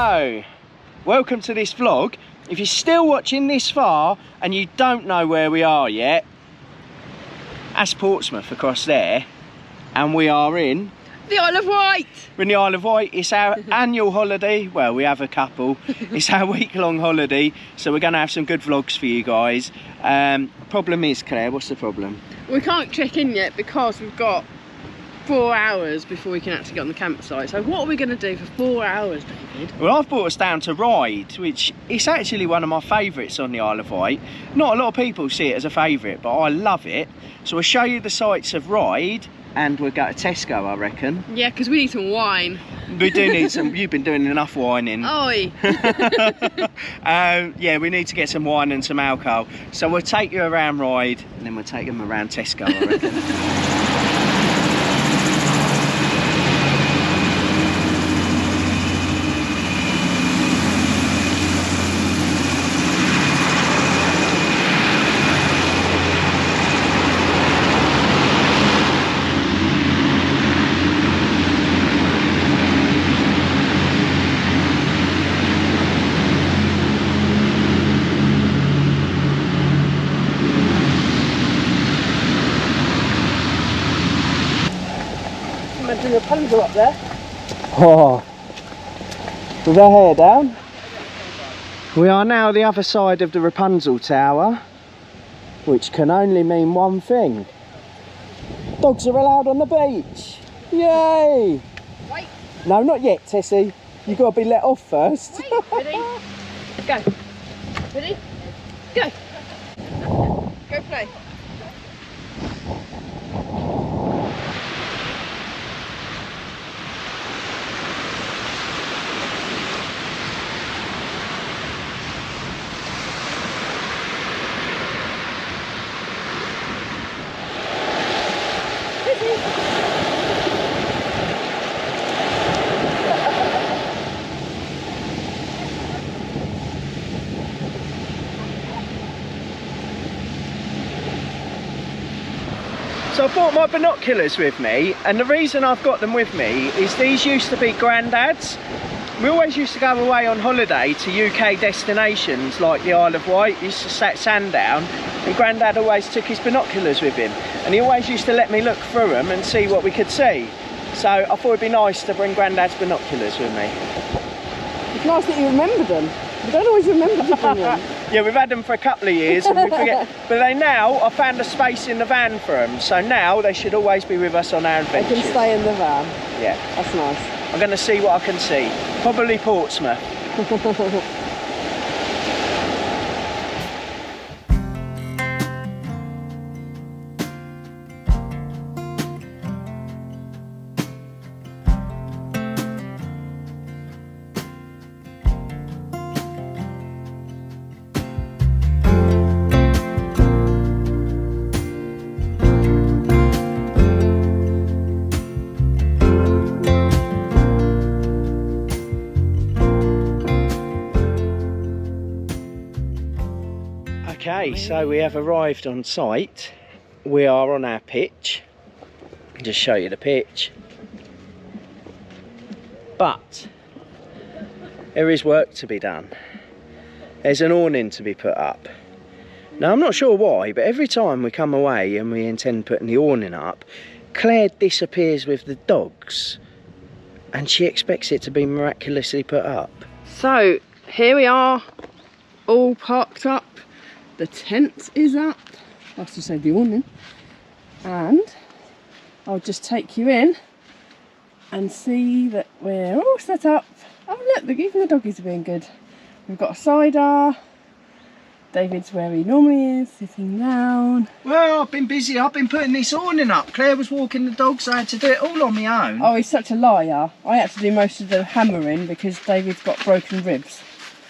Hello, welcome to this vlog. If you're still watching this far and you don't know where we are yet, that's Portsmouth across there, and we are in the Isle of Wight. We're in the Isle of Wight. It's our annual holiday. Well, we have a couple. It's our week-long holiday, so we're going to have some good vlogs for you guys. Problem is, Claire, what's the problem? We can't check in yet because we've got 4 hours before we can actually get on the campsite. So what are we going to do for 4 hours, David? Well, I've brought us down to Ryde, which is actually one of my favourites on the Isle of Wight. Not a lot of people see it as a favourite, but I love it. So we'll show you the sights of Ryde, and we'll go to Tesco, I reckon. Yeah, because we need some wine. We do need some. You've been doing enough whining. Oi! Yeah, we need to get some wine and some alcohol. So we'll take you around Ryde, and then we'll take them around Tesco, I reckon. Imagine a Rapunzel up there. Oh, with her hair down. We are now the other side of the Rapunzel Tower, which can only mean one thing. Dogs are allowed on the beach. Yay! Wait. No, not yet, Tessie. You've got to be let off first. Wait, ready? Go. Ready? Go. Go play. So I brought my binoculars with me, and the reason I've got them with me is these used to be Grandad's. We always used to go away on holiday to UK destinations like the Isle of Wight. Used to set Sandown, and Grandad always took his binoculars with him, and he always used to let me look through them and see what we could see. So I thought it'd be nice to bring Grandad's binoculars with me. It's nice that you remember them. We don't always remember to bring them. Yeah, we've had them for a couple of years and we forget. But they now, I found a space in the van for them, so now they should always be with us on our adventures. They can stay in the van. Yeah. That's nice. I'm going to see what I can see. Probably Portsmouth. Okay, so we have arrived on site. We are on our pitch. Just show you the pitch. But there is work to be done. There's an awning to be put up. Now I'm not sure why, but every time we come away and we intend putting the awning up, Claire disappears with the dogs and she expects it to be miraculously put up. So here we are, all parked up. The tent is up. I have to say the awning. And I'll just take you in and see that we're all set up. Oh look, even the doggies are being good. We've got a cider. David's where he normally is, sitting down. Well, I've been busy. I've been putting this awning up. Claire was walking the dogs. I had to do it all on my own. Oh, he's such a liar. I had to do most of the hammering because David's got broken ribs.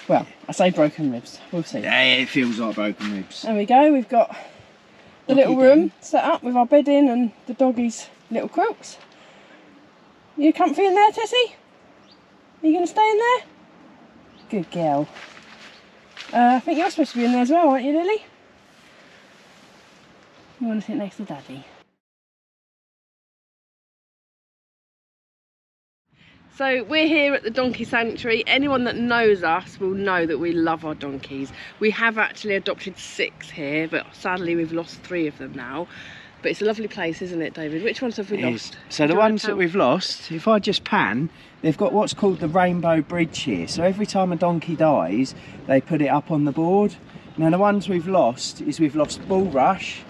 Well, I say broken ribs. We'll see. Yeah, it feels like broken ribs. There we go. We've got the little room set up with our bed in and the doggies' little quilts. You comfy in there, Tessie? Are you going to stay in there? Good girl. I think you're supposed to be in there as well, aren't you, Lily? You want to sit next to Daddy? So we're here at the donkey sanctuary. Anyone that knows us will know that we love our donkeys. We have actually adopted 6 here, but sadly we've lost 3 of them now. But it's a lovely place, isn't it, David? Which ones have we lost? So the ones that we've lost, if I just pan, they've got what's called the rainbow bridge here. So every time a donkey dies, they put it up on the board. Now the ones we've lost is we've lost Bulrush,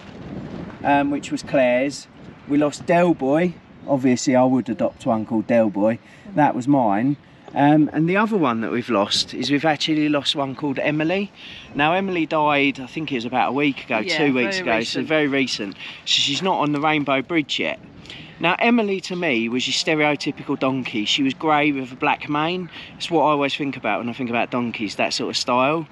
which was Claire's. We lost Del Boy. Obviously I would adopt one called Del Boy. That was mine. And the other one that we've lost is we've actually lost one called Emily. Now Emily died, I think it was about a week ago, yeah, 2 weeks ago, so very recent. So she's not on the Rainbow Bridge yet. Now Emily to me was your stereotypical donkey. She was grey with a black mane. It's what I always think about when I think about donkeys, that sort of style.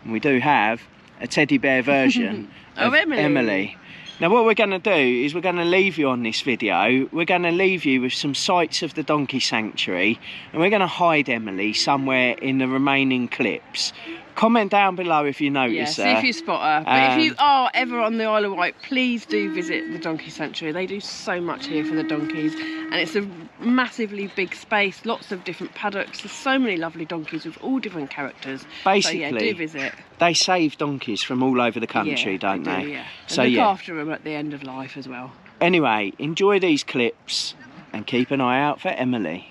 And we do have a teddy bear version of Emily. Now what we're going to do is we're going to leave you on this video. We're going to leave you with some sights of the donkey sanctuary, and we're going to hide Emily somewhere in the remaining clips. Comment down below if you notice her. See if you spot her. But if you are ever on the Isle of Wight, please do visit the donkey sanctuary. They do so much here for the donkeys, and it's a massively big space, lots of different paddocks. There's so many lovely donkeys with all different characters. Basically, so yeah, do visit. They save donkeys from all over the country, don't they? Yeah. So and look after them at the end of life as well. Anyway, enjoy these clips and keep an eye out for Emily.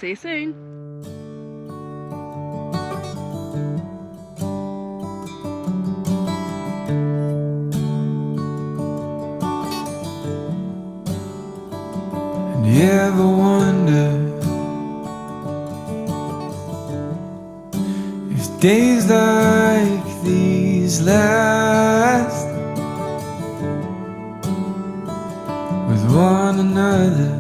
See you soon. You ever wonder if days like these last with one another,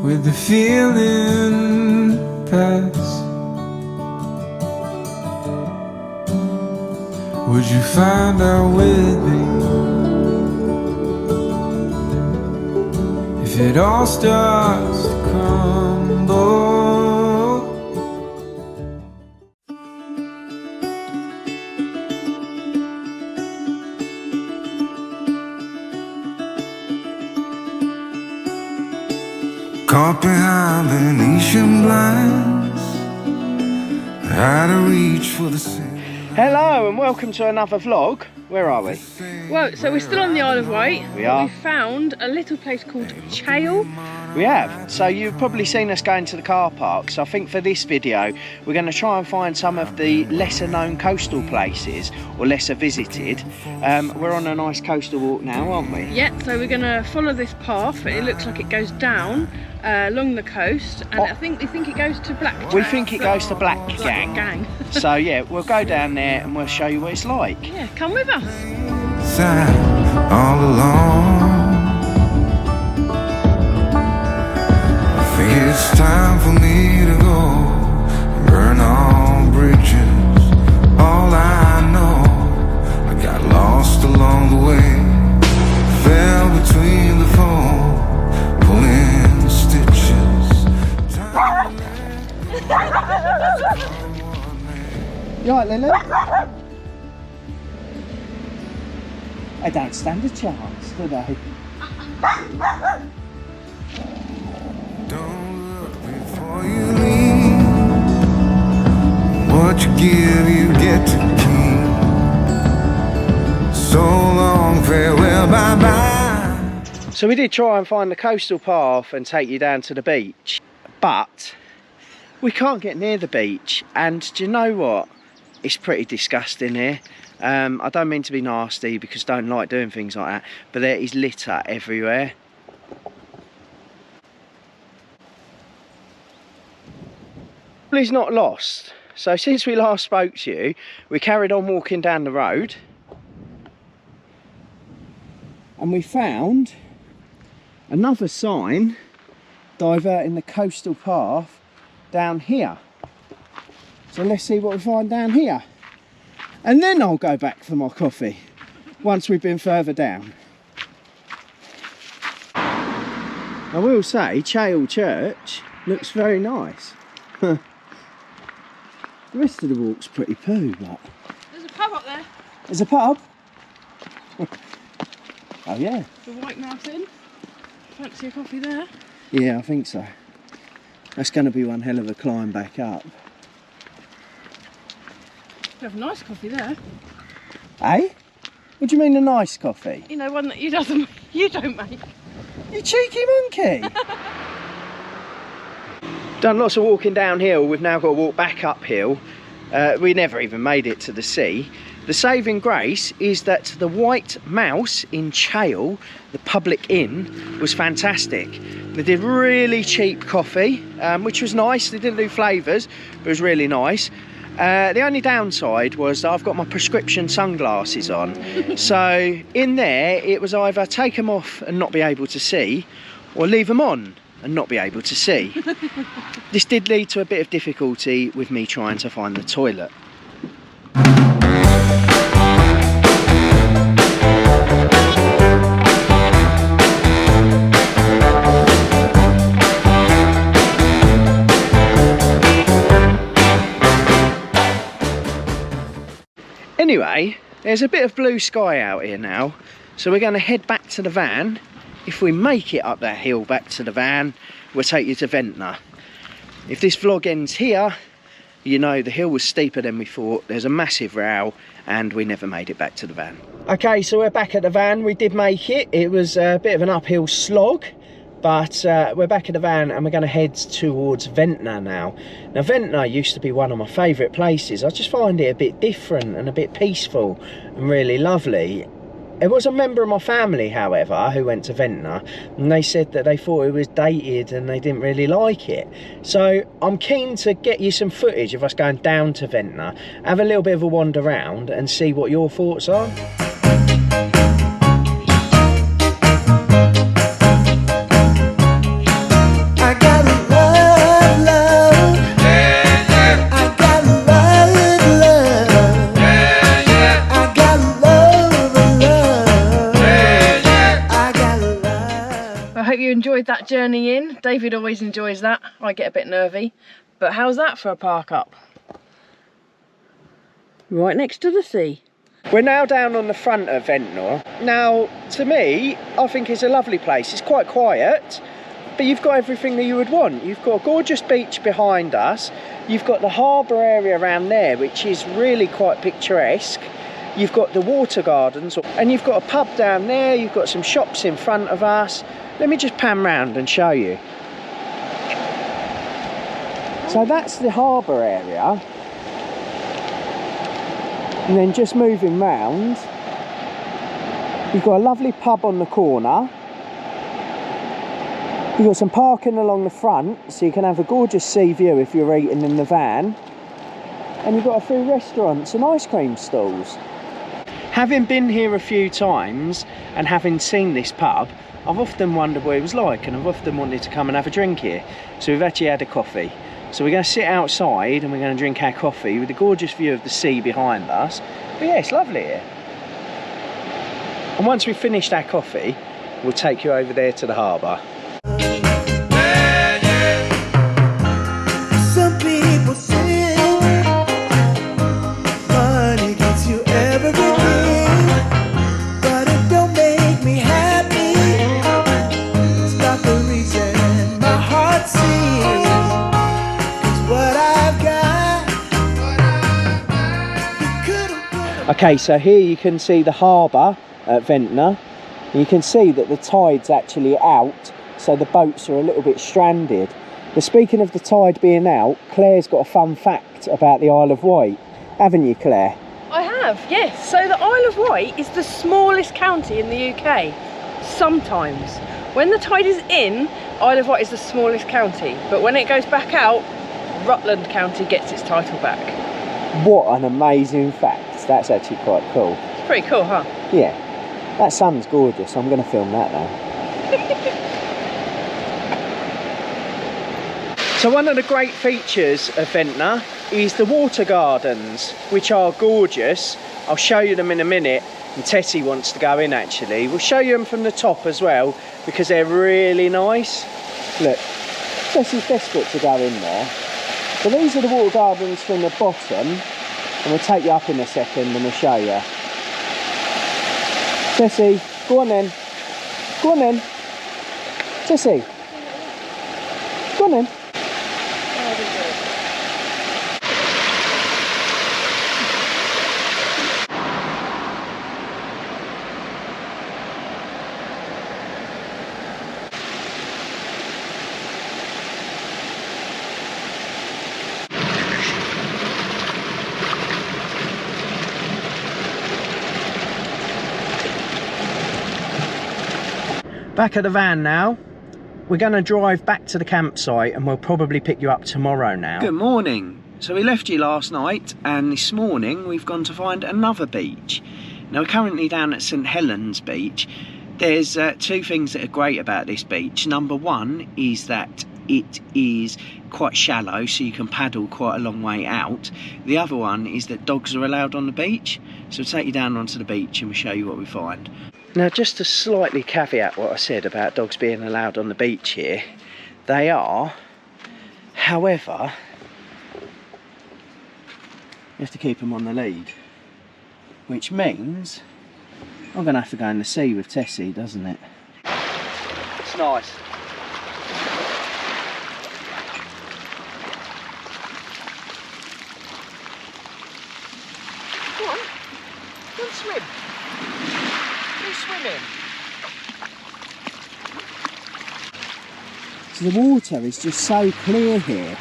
with the feeling pass? Would you find out with me if it all starts to crumble? Caught behind Venetian blinds, out of reach for the sun. Hello and welcome to another vlog. Where are we? Well, so we're still on the Isle of Wight. We are. We found a little place called Chale. We have. So you've probably seen us going to the car park. So I think for this video, we're going to try and find some of the lesser known coastal places or lesser visited. We're on a nice coastal walk now, aren't we? Yeah, so we're going to follow this path. It looks like it goes down along the coast, and I think it goes to Black. We think it goes to Black Gang. So yeah, we'll go down there and we'll show you what it's like. Yeah, come with us. All alone, I think it's time for me to go, burn all bridges. All I know, I got lost along the way, fell between the foam, pulling stitches. You alright, Lily? I don't stand a chance, do they? Don't look before you leave. What you give, you get to keep. So long, farewell, bye-bye. So we did try and find the coastal path and take you down to the beach, but we can't get near the beach, and do you know what? It's pretty disgusting here. I don't mean to be nasty because I don't like doing things like that, but there is litter everywhere. Emily's not lost. So since we last spoke to you, we carried on walking down the road and we found another sign diverting the coastal path down here. So let's see what we find down here. And then I'll go back for my coffee once we've been further down. I will say Chale Church looks very nice. The rest of the walk's pretty poo, but... There's a pub up there. There's a pub? Oh yeah. The White Mountain. Fancy a coffee there? Yeah, I think so. That's going to be one hell of a climb back up. You have a nice coffee there. Eh? What do you mean a nice coffee? You know, one that you don't make. You cheeky monkey! Done lots of walking downhill, we've now got to walk back uphill. We never even made it to the sea. The saving grace is that the White Mouse in Chale, the public inn, was fantastic. They did really cheap coffee, which was nice. They didn't do flavours, but it was really nice. The only downside was that I've got my prescription sunglasses on. So in there, it was either take them off and not be able to see, or leave them on and not be able to see. This did lead to a bit of difficulty with me trying to find the toilet. Anyway, there's a bit of blue sky out here now, so we're going to head back to the van. If we make it up that hill back to the van, we'll take you to Ventnor. If this vlog ends here, you know the hill was steeper than we thought. There's a massive row and we never made it back to the van. Okay, so we're back at the van. We did make it. It was a bit of an uphill slog, but we're back at the van and we're going to head towards Ventnor now. Now Ventnor used to be one of my favourite places. I just find it a bit different and a bit peaceful and really lovely. There was a member of my family, however, who went to Ventnor, and they said that they thought it was dated and they didn't really like it. So I'm keen to get you some footage of us going down to Ventnor, have a little bit of a wander around and see what your thoughts are. Enjoyed that journey in. David always enjoys that. I get a bit nervy, but how's that for a park up? Right next to the sea. We're now down on the front of Ventnor. Now, to me, I think it's a lovely place. It's quite quiet, but you've got everything that you would want. You've got a gorgeous beach behind us. You've got the harbour area around there, which is really quite picturesque. You've got the water gardens, and you've got a pub down there. You've got some shops in front of us. Let me just pan round and show you. So that's the harbour area. And then just moving round, you've got a lovely pub on the corner. You've got some parking along the front, so you can have a gorgeous sea view if you're eating in the van. And you've got a few restaurants and ice cream stalls. Having been here a few times and having seen this pub, I've often wondered what it was like, and I've often wanted to come and have a drink here. So we've actually had a coffee. So we're going to sit outside and we're going to drink our coffee with a gorgeous view of the sea behind us. But yeah, it's lovely here. And once we've finished our coffee, we'll take you over there to the harbour. Some people say money gets you everything, but it don't make me happy. It's not the reason my heart sings. 'Cause what I've got. Okay, so here you can see the harbour at Ventnor. You can see that the tide's actually out, so the boats are a little bit stranded. But speaking of the tide being out, Claire's got a fun fact about the Isle of Wight. Haven't you, Claire? I have, yes. So the Isle of Wight is the smallest county in the UK. Sometimes. When the tide is in, Isle of Wight is the smallest county. But when it goes back out, Rutland County gets its title back. What an amazing fact. That's actually quite cool. It's pretty cool, huh? Yeah. That sun's gorgeous. I'm going to film that now. So one of the great features of Ventnor is the water gardens, which are gorgeous. I'll show you them in a minute, and Tessie wants to go in actually. We'll show you them from the top as well, because they're really nice. Look, Tessie's desperate to go in there. So these are the water gardens from the bottom, and we'll take you up in a second and we'll show you. Tessie, go on then. Go on then. Jessie, go on then. Back at the van now. We're going to drive back to the campsite and we'll probably pick you up tomorrow now. Good morning. So we left you last night and this morning we've gone to find another beach. Now we're currently down at St Helens Beach. There's two things that are great about this beach. Number one is that it is quite shallow, so you can paddle quite a long way out. The other one is that dogs are allowed on the beach. So we'll take you down onto the beach and we'll show you what we find. Now, just to slightly caveat what I said about dogs being allowed on the beach here, they are. However, you have to keep them on the lead, which means I'm going to have to go in the sea with Tessie, doesn't it? It's nice. Go on, go and swim. Swimming. So the water is just so clear here.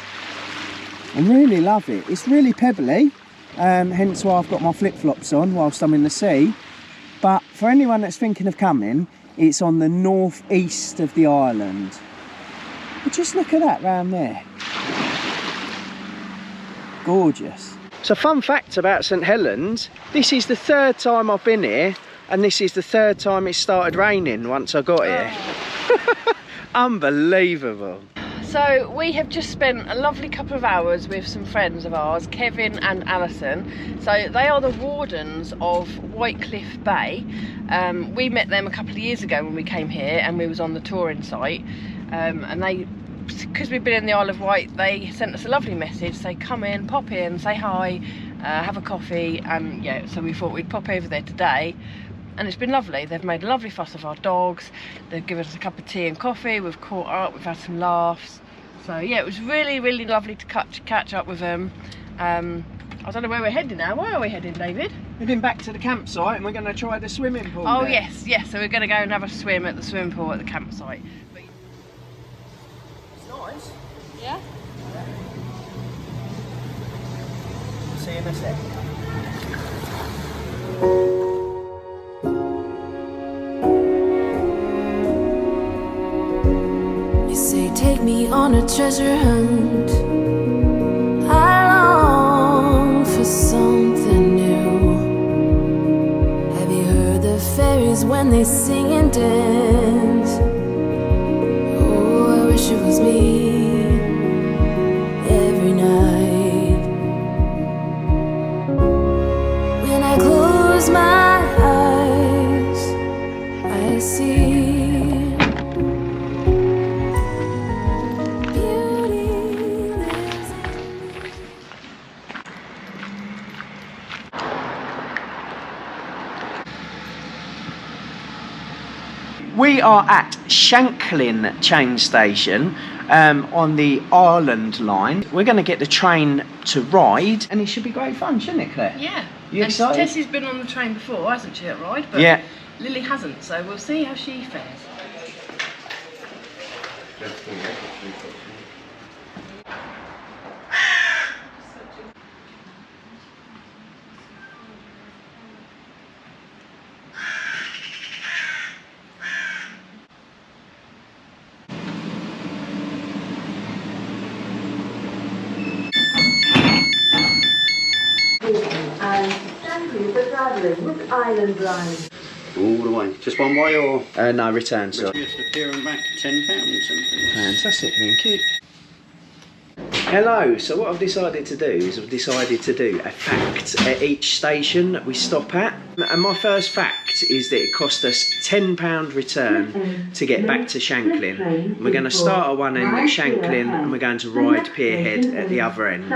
I really love it. It's really pebbly, hence why I've got my flip-flops on whilst I'm in the sea. But for anyone that's thinking of coming, it's on the northeast of the island. But just look at that round there. Gorgeous. So fun fact about St Helens, this is the third time I've been here. And this is the third time it started raining once I got here. Unbelievable. So we have just spent a lovely couple of hours with some friends of ours, Kevin and Alison. So they are the wardens of Whitecliff Bay. We met them a couple of years ago when we came here and we was on the touring site. And they, because we've been in the Isle of Wight, they sent us a lovely message, say come in, pop in, say hi, have a coffee. And yeah, so we thought we'd pop over there today. And it's been lovely. They've made a lovely fuss of our dogs. They've given us a cup of tea and coffee. We've caught up, we've had some laughs. So yeah, it was really, really lovely to catch up with them. I don't know where we're heading now. Where are we heading, David? We're heading back to the campsite and we're going to try the swimming pool. Oh there. yes. So we're going to go and have a swim at the swimming pool at the campsite. It's nice. Yeah? See you in a sec. Say take me on a treasure hunt. I long for something new. Have you heard the fairies when they sing and dance? Oh, I wish it was me every night. When I close my eyes, I see We are at Shanklin change station on the Ireland line. We're going to get the train to ride and it should be great fun, shouldn't it, Claire? Yeah. You excited? Tessie's been on the train before, hasn't she, at ride? But yeah. Lily hasn't, so we'll see how she fares. And thank you for travelling with Island Line. All the way. Just one way or? No, return, sir. Just appear and back £10 something. Fantastic, thank you. Hello, so what I've decided to do is I've decided to do a fact at each station that we stop at. And my first fact is that it cost us £10 return to get back to Shanklin. We're going to start at one end at Shanklin and we're going to ride Pierhead at the other end.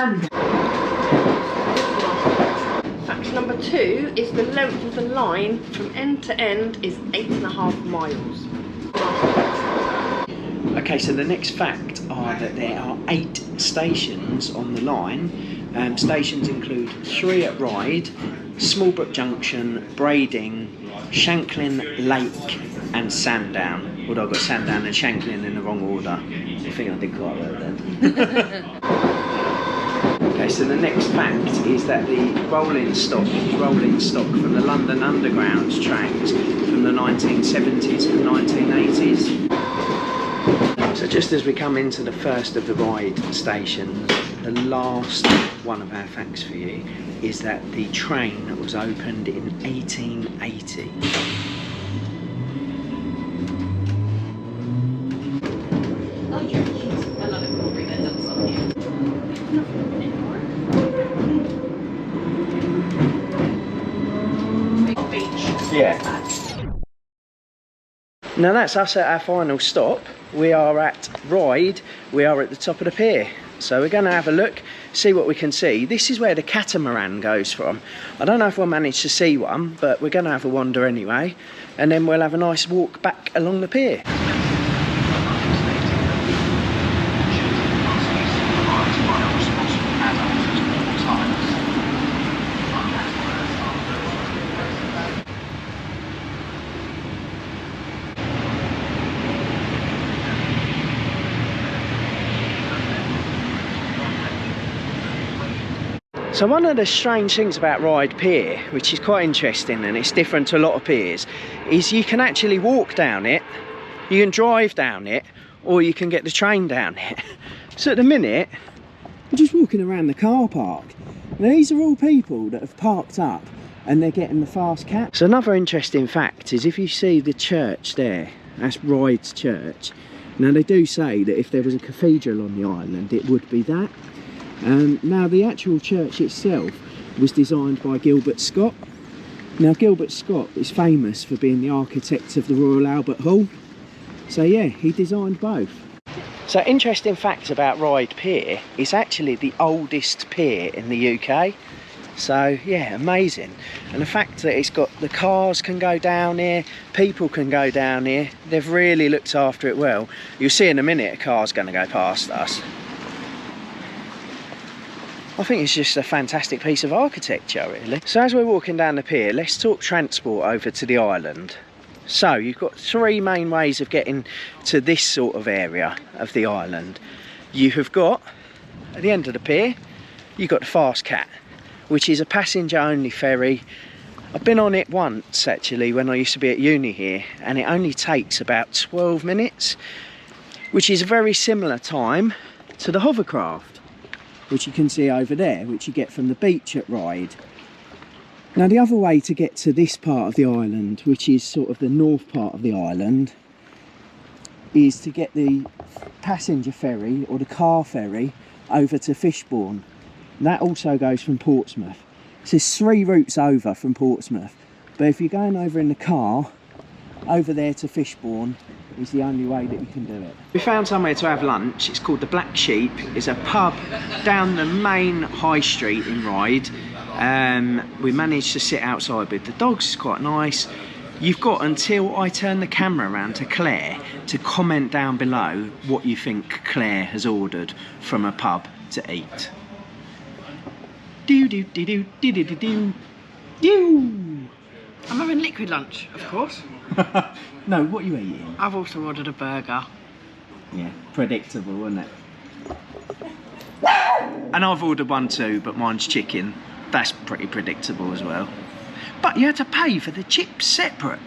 Fact number 2 is the length of the line from end to end is 8.5 miles. Okay, so the next fact are that there are 8 stations on the line. Stations include 3 at Ryde, Smallbrook Junction, Brading, Shanklin Lake and Sandown. Although I got Sandown and Shanklin in the wrong order. I think I did quite well then. Okay, so the next fact is that the rolling stock from the London Underground tracks from the 1970s and 1980s. So just as we come into the first of the Ryde stations, the last one of our facts for you is that the train was opened in 1880. Yeah. Now that's us at our final stop. We are at Ryde. We are at the top of the pier. So we're going to have a look, see what we can see. This is where the catamaran goes from. I don't know if we'll manage to see one, but we're going to have a wander anyway. And then we'll have a nice walk back along the pier. So one of the strange things about Ryde Pier, which is quite interesting and it's different to a lot of piers, is you can actually walk down it, you can drive down it, or you can get the train down it. So at the minute, we're just walking around the car park. Now, these are all people that have parked up and they're getting the fast cat. So another interesting fact is if you see the church there, that's Ryde's church. Now they do say that if there was a cathedral on the island, it would be that. Now the actual church itself was designed by Gilbert Scott. Now Gilbert Scott is famous for being the architect of the Royal Albert Hall. So yeah, he designed both. So interesting facts about Ryde Pier, it's actually the oldest pier in the UK. So yeah, amazing. And the fact that it's got the cars can go down here, people can go down here, they've really looked after it well. You'll see in a minute a car's going to go past us. I think it's just a fantastic piece of architecture really. So as we're walking down the pier, let's talk transport over to the island. So you've got 3 main ways of getting to this sort of area of the island. You have got, at the end of the pier, you've got the Fast Cat, which is a passenger only ferry. I've been on it once actually when I used to be at uni here, and it only takes about 12 minutes, which is a very similar time to the hovercraft, which you can see over there, which you get from the beach at Ryde. Now the other way to get to this part of the island, which is sort of the north part of the island, is to get the passenger ferry or the car ferry over to Fishbourne. That also goes from Portsmouth. So there's 3 routes over from Portsmouth, but if you're going over in the car, over there to Fishbourne is the only way that you can do it. We found somewhere to have lunch. It's called the Black Sheep. It's a pub down the main high street in Ryde. We managed to sit outside with the dogs. It's quite nice. You've got until I turn the camera around to Claire to comment down below what you think Claire has ordered from a pub to eat. Do do do do do do do do do. I'm having liquid lunch, of course. No, what are you eating? I've also ordered a burger. Yeah, predictable, isn't it? And I've ordered one too, but mine's chicken. That's pretty predictable as well. But you had to pay for the chips separate.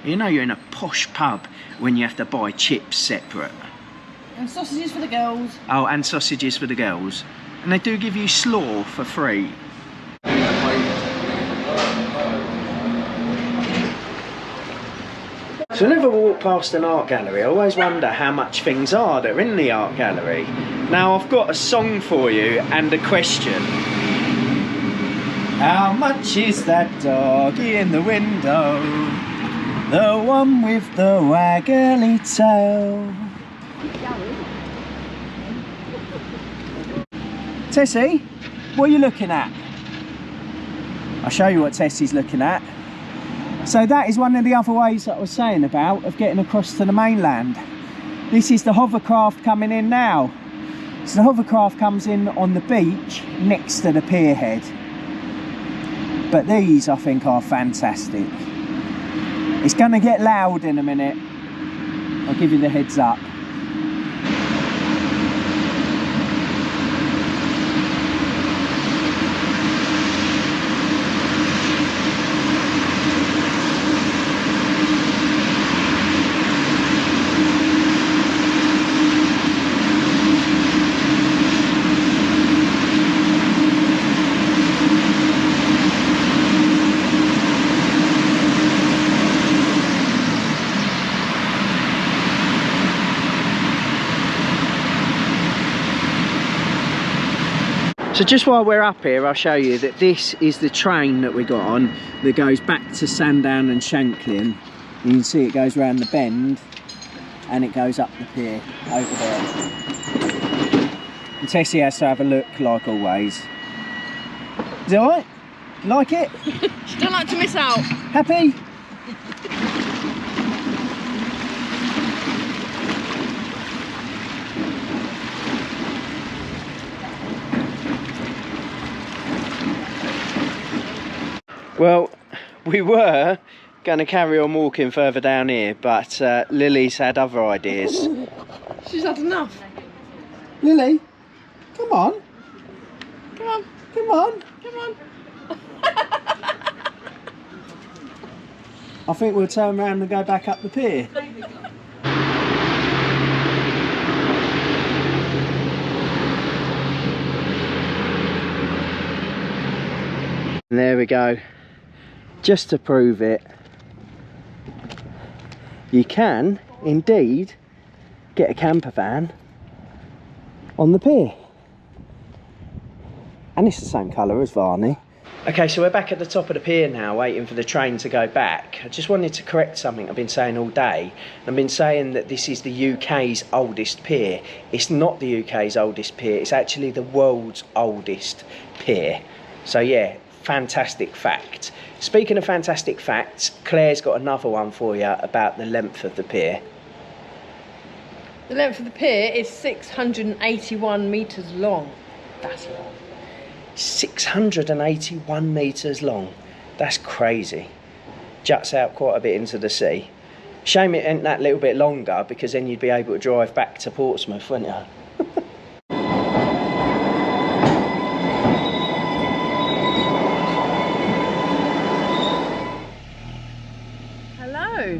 You know you're in a posh pub when you have to buy chips separate. And sausages for the girls. Oh, and sausages for the girls. And they do give you slaw for free. So whenever we walk past an art gallery, I always wonder how much things are that are in the art gallery. Now I've got a song for you and a question. How much is that doggy in the window? The one with the waggly tail. Tessie, what are you looking at? I'll show you what Tessie's looking at. So that is one of the other ways that I was saying about of getting across to the mainland. This is the hovercraft coming in now. So the hovercraft comes in on the beach next to the pier head. But these, I think, are fantastic. It's going to get loud in a minute. I'll give you the heads up. So just while we're up here, I'll show you that this is the train that we got on that goes back to Sandown and Shanklin. You can see it goes around the bend and it goes up the pier over there. And Tessie has to have a look like always. Is it alright? Like it? She don't like to miss out. Happy? Well, we were going to carry on walking further down here, but Lily's had other ideas. She's had enough. Lily, come on. Come on. Come on. Come on. I think we'll turn around and go back up the pier. And there we go. Just to prove it, you can indeed get a camper van on the pier. And it's the same colour as Varney. Okay, so we're back at the top of the pier now, waiting for the train to go back. I just wanted to correct something I've been saying all day. I've been saying that this is the UK's oldest pier. It's not the UK's oldest pier, it's actually the world's oldest pier. So yeah, fantastic fact. Speaking of fantastic facts, Claire's got another one for you about the length of the pier. The length of the pier is 681 metres long. That's long. 681 metres long. That's crazy. Juts out quite a bit into the sea. Shame it ain't that little bit longer, because then you'd be able to drive back to Portsmouth, wouldn't you?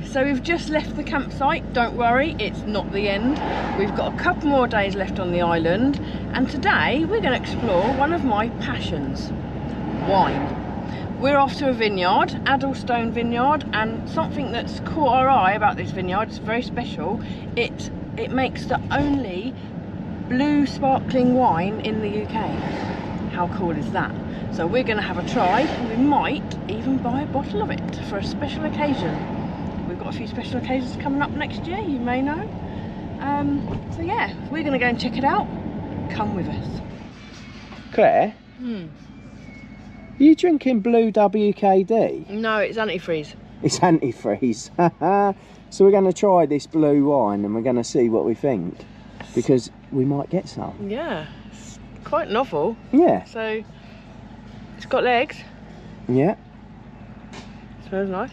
So we've just left the campsite. Don't worry, it's not the end. We've got a couple more days left on the island, and today we're going to explore one of my passions, wine. We're off to a vineyard, Addlestone Vineyard, and something that's caught our eye about this vineyard, it's very special. It makes the only blue sparkling wine in the UK. How cool is that? So we're going to have a try, and we might even buy a bottle of it for a special occasion. We've got a few special occasions coming up next year, you may know. So yeah, we're going to go and check it out. Come with us. Claire? Are you drinking blue WKD? No, it's antifreeze. It's antifreeze. So we're going to try this blue wine and we're going to see what we think. Because we might get some. Yeah, it's quite novel. Yeah. So, it's got legs. Yeah. Smells nice.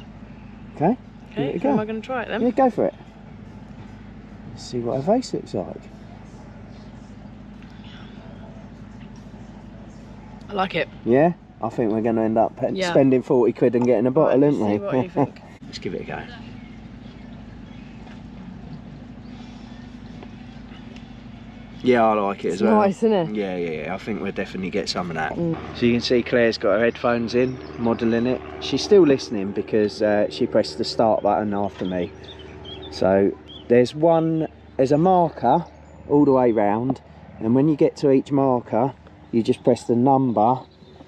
Okay. Okay, how am I going to try it then? Yeah, go for it. Let's see what a vase looks like. I like it. Yeah? I think we're going to end up spending 40 quid and getting a bottle, Right, aren't we? see what you think. Let's give it a go. Yeah, I like it as well. Nice, isn't it? Yeah, I think we'll definitely get some of that. So you can see Claire's got her headphones in, modelling it. She's still listening because she pressed the start button after me. So there's a marker all the way round, and when you get to each marker, you just press the number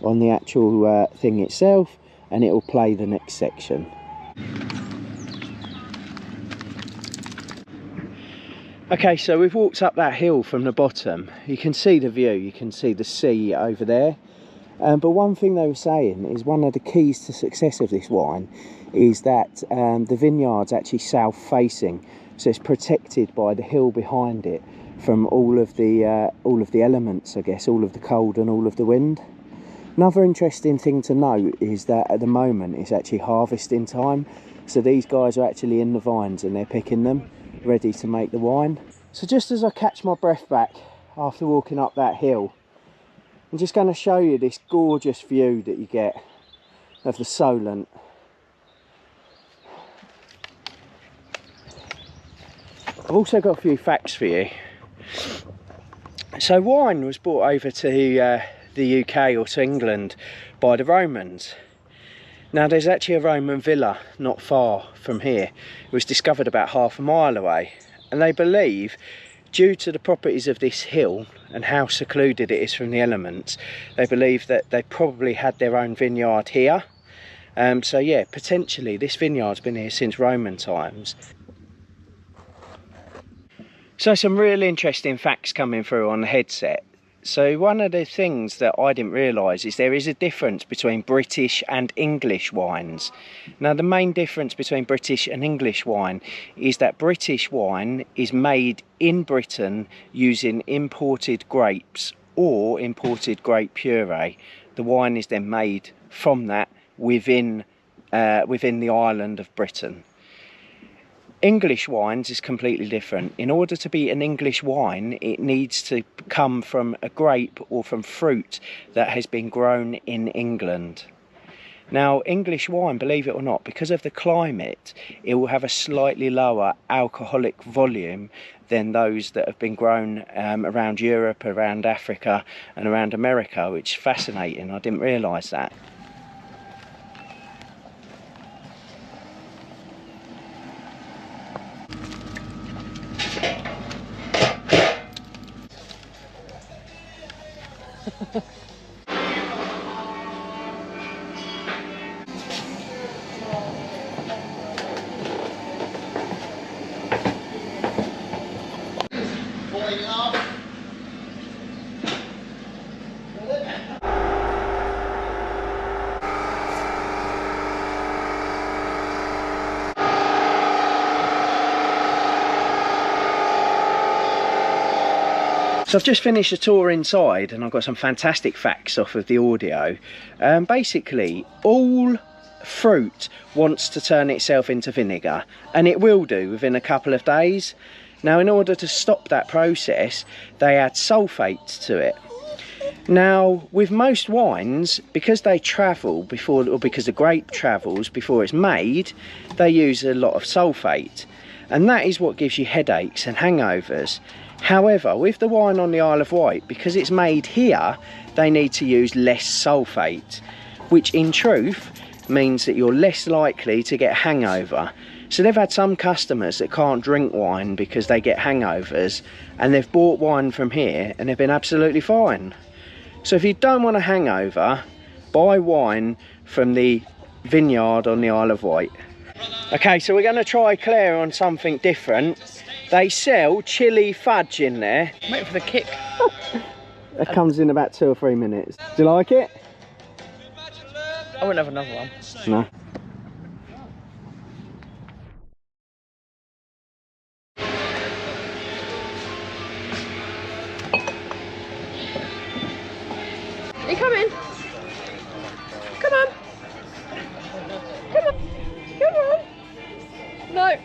on the actual thing itself, and it will play the next section. Okay, so we've walked up that hill from the bottom. You can see the view, you can see the sea over there. But one thing they were saying is one of the keys to success of this wine is that the vineyard's actually south facing, so it's protected by the hill behind it from all of the elements, I guess, all of the cold and all of the wind. Another interesting thing to note is that at the moment it's actually harvesting time, so these guys are actually in the vines and they're picking them, ready to make the wine. So just as I catch my breath back after walking up that hill, I'm just going to show you this gorgeous view that you get of the Solent. I've also got a few facts for you. So wine was brought over to the UK or to England by the Romans. Now there's actually a Roman villa not far from here. It was discovered about half a mile away, and they believe, due to the properties of this hill and how secluded it is from the elements, they believe that they probably had their own vineyard here. So yeah, potentially this vineyard's been here since Roman times. So some really interesting facts coming through on the headset. So one of the things that I didn't realise is there is a difference between British and English wines. Now the main difference between British and English wine is that British wine is made in Britain using imported grapes or imported grape puree. The wine is then made from that within the island of Britain. English wines is completely different. In order to be an English wine, it needs to come from a grape or from fruit that has been grown in England. Now, English wine, believe it or not, because of the climate, it will have a slightly lower alcoholic volume than those that have been grown around Europe, around Africa and around America, which is fascinating. I didn't realise that. So I've just finished a tour inside and I've got some fantastic facts off of the audio. Basically, all fruit wants to turn itself into vinegar, and it will do within a couple of days. Now, in order to stop that process, they add sulfates to it. Now, with most wines, because they travel before, or because the grape travels before it's made, they use a lot of sulfate, and that is what gives you headaches and hangovers. However, with the wine on the Isle of Wight, because it's made here, they need to use less sulfate, which in truth means that you're less likely to get a hangover. So they've had some customers that can't drink wine because they get hangovers, and they've bought wine from here and they've been absolutely fine. So if you don't want a hangover, buy wine from the vineyard on the Isle of Wight. Okay, so we're going to try Claire on something different. They sell chili fudge in there. Wait for the kick. It comes in about 2 or 3 minutes. Do you like it? I wouldn't have another one. No. You come in. Come on. Come on. Come on. No.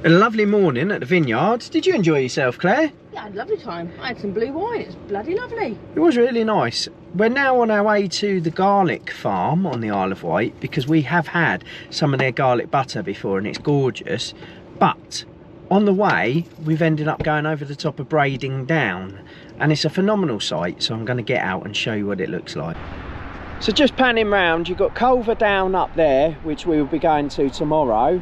A lovely morning at the vineyard. Did you enjoy yourself, Claire? Yeah, I had a lovely time. I had some blue wine. It's bloody lovely. It was really nice. We're now on our way to the garlic farm on the Isle of Wight, because we have had some of their garlic butter before and it's gorgeous. But on the way, we've ended up going over the top of Brading Down, and it's a phenomenal sight, so I'm going to get out and show you what it looks like. So just panning round, you've got Culver Down up there, which we will be going to tomorrow.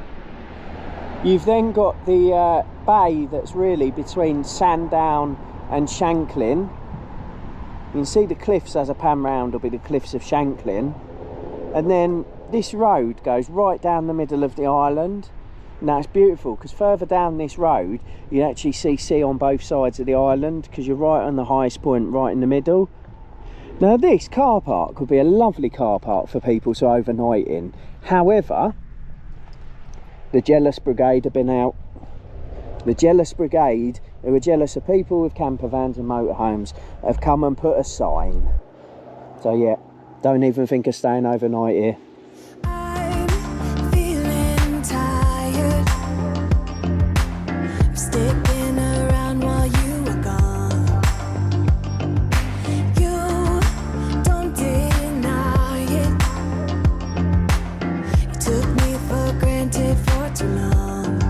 You've then got the bay that's really between Sandown and Shanklin. You can see the cliffs as I pan round will be the cliffs of Shanklin. And then this road goes right down the middle of the island. Now it's beautiful because further down this road you actually see sea on both sides of the island, because you're right on the highest point, right in the middle. Now this car park would be a lovely car park for people to overnight in. However, the jealous brigade have been out The jealous brigade, who are jealous of people with camper vans and motorhomes, have come and put a sign. So yeah, don't even think of staying overnight here. I'm feeling tired. I'm sticking around while you were gone. You don't deny it. You took me for granted for too long.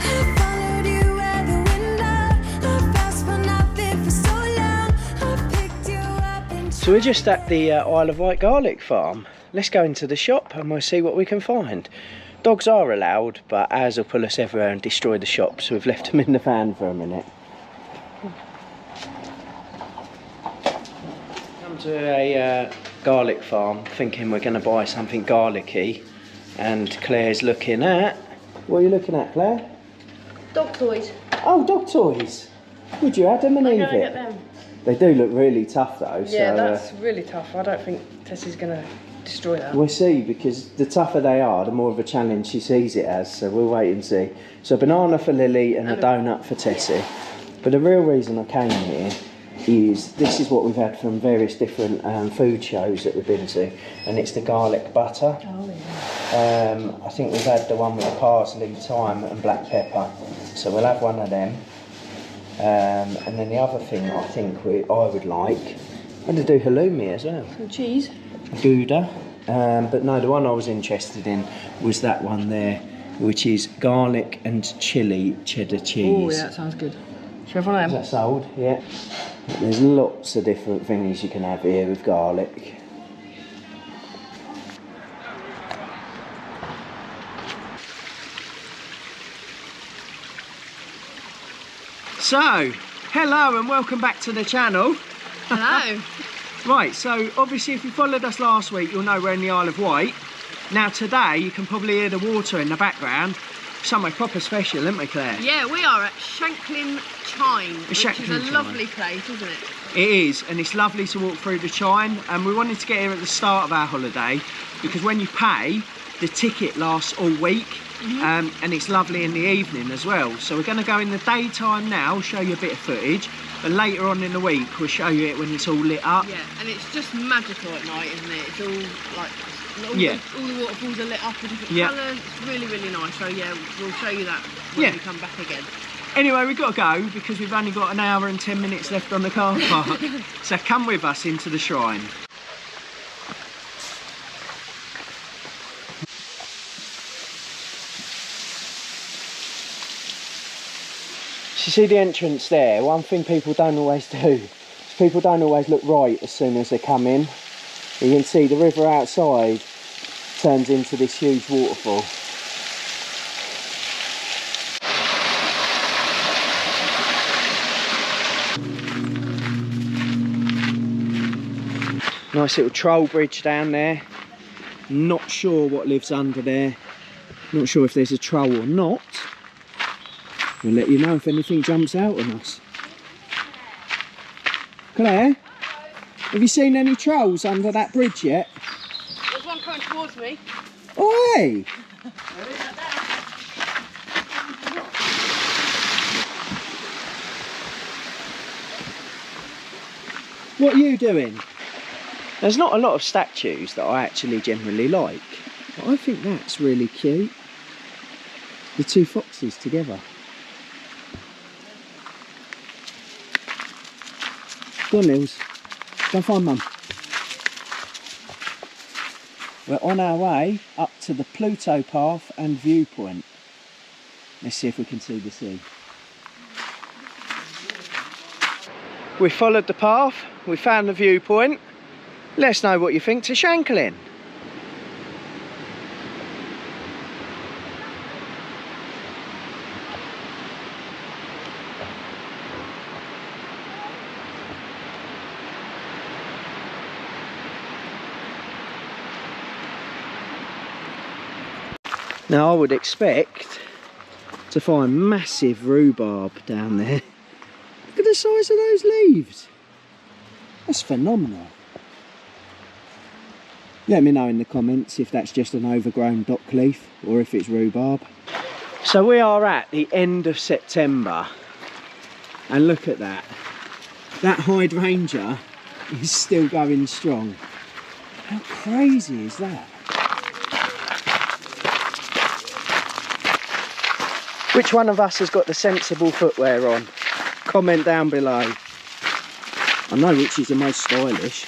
I followed you out the window. I fast for nothing for so long. I picked you up and So we're just at the Isle of Wight garlic farm. Let's go into the shop and we'll see what we can find. Dogs are allowed, but ours will pull us everywhere and destroy the shop, so we've left them in the van for a minute. Come to a garlic farm thinking we're going to buy something garlicky, and Claire's looking at... What are you looking at, Claire? Dog toys. Oh, dog toys. Would you add them and leave I'm gonna it? get them. They do look really tough though. Yeah, so, that's really tough. I don't think Tessie's gonna destroy that. we'll see, because the tougher they are, the more of a challenge she sees it as, so we'll wait and see. So a banana for Lily and a donut for Tessie. But the real reason I came here is this is what we've had from various different food shows that we've been to, and it's the garlic butter. Oh yeah. I think we've had the one with the parsley, thyme and black pepper, so we'll have one of them. And then the other thing I think I would like, and to do halloumi as well. Some cheese. Gouda, but no, the one I was interested in was that one there, which is garlic and chilli cheddar cheese. Oh yeah, that sounds good. Should we have one of Is them? that sold? Yeah. There's lots of different things you can have here with garlic. So, hello and welcome back to the channel. Hello. Right, so obviously if you followed us last week, you'll know we're in the Isle of Wight. Now today, you can probably hear the water in the background. Somewhere proper special, isn't we, Claire? Yeah, we are at Shanklin Chine, which is Shanklin a Chine. lovely place, isn't it? It is, and it's lovely to walk through the Chine. And we wanted to get here at the start of our holiday, because when you pay, the ticket lasts all week. And it's lovely in the evening as well. So we're going to go in the daytime now, show you a bit of footage, and later on in the week we'll show you it when it's all lit up. Yeah, and it's just magical at night, isn't it? It's all like all, Yeah. all the waterfalls are lit up with different Yeah. colours. It's really, really nice. So yeah, we'll show you that when Yeah. we come back again. Anyway, we've got to go because we've only got an hour and 10 minutes left on the car park. So come with us into the shrine. So you see the entrance there? One thing people don't always do is people don't always look right as soon as they come in. You can see the river outside turns into this huge waterfall. Nice little troll bridge down there. Not sure what lives under there. Not sure if there's a troll or not. We'll let you know if anything jumps out on us. Claire, have you seen any trolls under that bridge yet? There's one coming towards me. Oi! What are you doing? There's not a lot of statues that I actually generally like, but I think that's really cute. The two foxes together. Go on, Nils. Go and find Mum. We're on our way up to the Pluto Path and viewpoint. Let's see if we can see the sea. We followed the path, we found the viewpoint. Let us know what you think to Shanklin. Now I would expect to find massive rhubarb down there. Look at the size of those leaves. That's phenomenal. Let me know in the comments if that's just an overgrown dock leaf or if it's rhubarb. So we are at the end of September, and look at that. That hydrangea is still going strong. How crazy is that? Which one of us has got the sensible footwear on? Comment down below. I know which is the most stylish.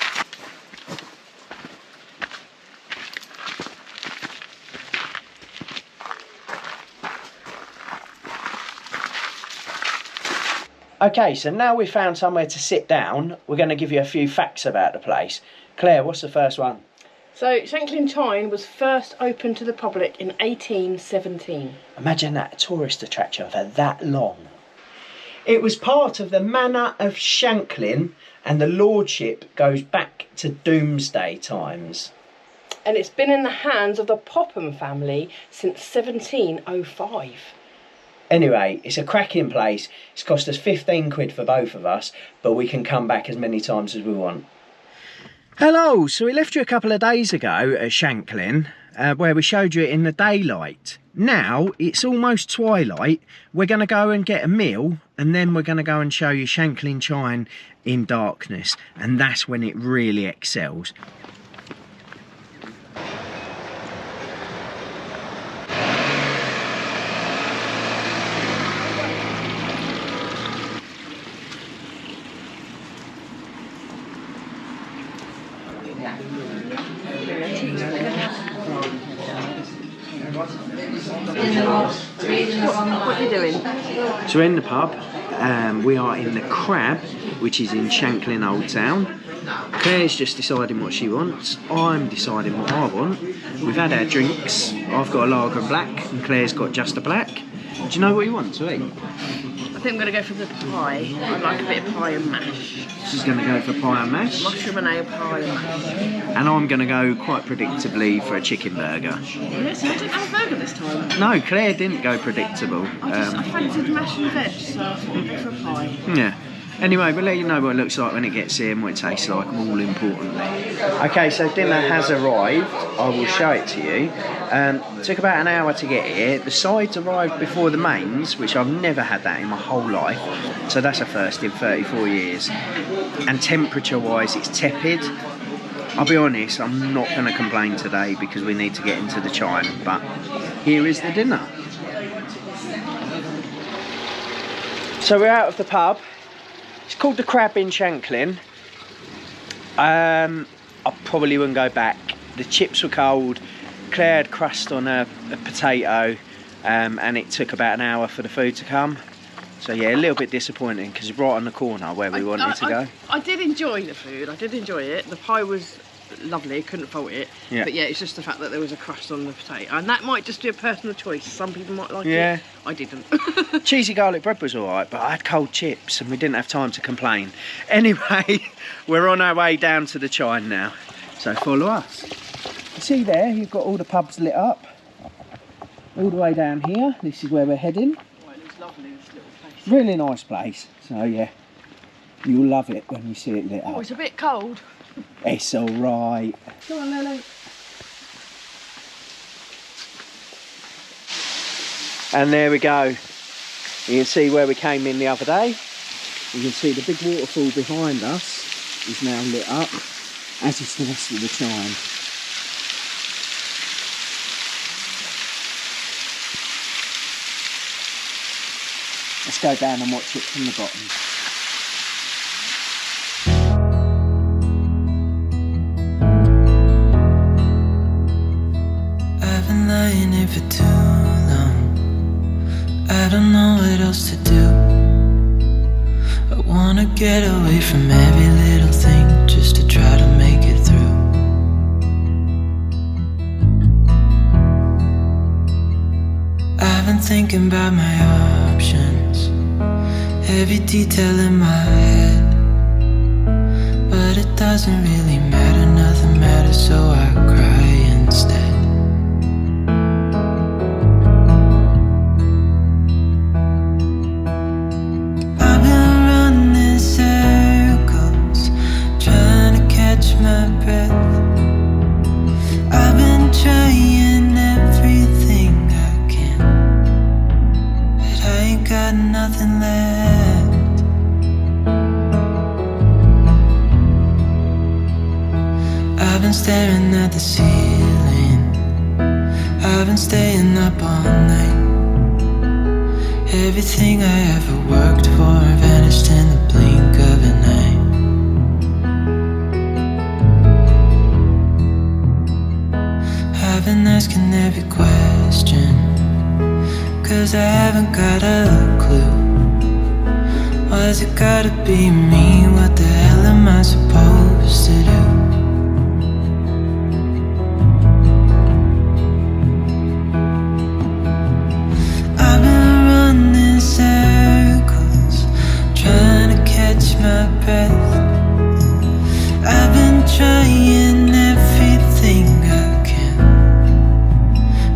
Okay, so now we've found somewhere to sit down, we're going to give you a few facts about the place. Claire, what's the first one? So, Shanklin Chine was first opened to the public in 1817. Imagine that, a tourist attraction for that long. It was part of the Manor of Shanklin, and the lordship goes back to Domesday times. And it's been in the hands of the Popham family since 1705. Anyway, it's a cracking place. It's cost us 15 quid for both of us, but we can come back as many times as we want. Hello, so we left you a couple of days ago at Shanklin, where we showed you it in the daylight. Now, it's almost twilight. We're going to go and get a meal, and then we're going to go and show you Shanklin Chine in darkness, and that's when it really excels. What are you doing? So we're in the pub, we are in the Crab, which is in Shanklin Old Town. Claire's just deciding what she wants, I'm deciding what I want. We've had our drinks, I've got a lager and black, and Claire's got just a black. Do you know what you want to eat? I think I'm going to go for the pie. I like a bit of pie and mash. She's going to go for pie and mash. Mushroom and ale pie and mash. And I'm going to go quite predictably for a chicken burger. Yes, I didn't have a burger this time. No, Claire didn't go predictable. I fancied mash and veg, so I thought I'd go for a pie. Yeah. Anyway, we'll let you know what it looks like when it gets here and what it tastes like, more importantly. Okay, so dinner has arrived. I will show it to you. It took about an hour to get here. The sides arrived before the mains, which I've never had that in my whole life. So that's a first in 34 years. And temperature-wise, it's tepid. I'll be honest, I'm not going to complain today because we need to get into the chine. But here is the dinner. So we're out of the pub. It's called the Crab in Shanklin. I probably wouldn't go back. The chips were cold. Claire had crust on a potato, and it took about an hour for the food to come. So yeah, a little bit disappointing because it's right on the corner where we wanted to go. I did enjoy the food. I did enjoy it. The pie was lovely. Couldn't fault it. Yeah. But yeah, it's just the fact that there was a crust on the potato, and that might just be a personal choice. Some people might like it. I didn't. Cheesy garlic bread was all right, but I had cold chips and we didn't have time to complain. Anyway, we're on our way down to the chine now, so follow us. You see there, you've got all the pubs lit up. All the way down here, this is where we're heading. Well, it looks lovely, this little place. Really nice place, so yeah, you'll love it when you see it lit up. Oh, it's a bit cold. It's all right. Come on, Lily. And there we go. You can see where we came in the other day. You can see the big waterfall behind us is now lit up, as is the rest of the chine. Let's go down and watch it from the bottom. I've been lying here for too long. I don't know what else to do. I wanna get away from every little thing just to try to make it through. I've been thinking about my options, every detail in my head, but it doesn't really matter, nothing matters, so I cry instead. been staring at the ceiling. I've been staying up all night. Everything I ever worked for vanished in the blink of an eye. I've been asking every question, 'cause I haven't got a clue. Why's it gotta be me? What the hell am I supposed to do? I've been running circles, trying to catch my breath. I've been trying everything I can,